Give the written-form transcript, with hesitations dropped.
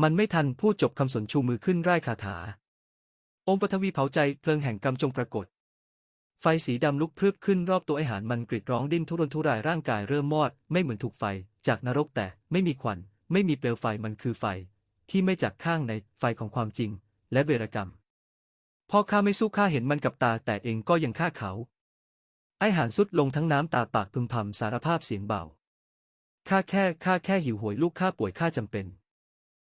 มันไม่ทันพูดจบคำสนชูมือขึ้นร่ายคาถาองค์ปฐวีเผาใจเพลิงแห่งกรรมจงปรากฏไฟสีดำลุกพรึบขึ้นรอบตัวไอหานมันกรีดร้องดิ้นทุรนทุรายร่างกายเริ่มมอดไม่เหมือนถูกไฟจากนรกแต่ไม่มีควันไม่มีเปลวไฟมันคือไฟที่ไม่จากข้างในไฟของความจริงและเวรกรรมพ่อข้าไม่สู้ข้าเห็นมันกับตาแต่เองก็ยังฆ่าเขาไอหานสุดลงทั้งน้ำตาปากพึมพำสารภาพเสียงเบาข้าแค่หิวโหยลูกข้าป่วยข้าจำเป็น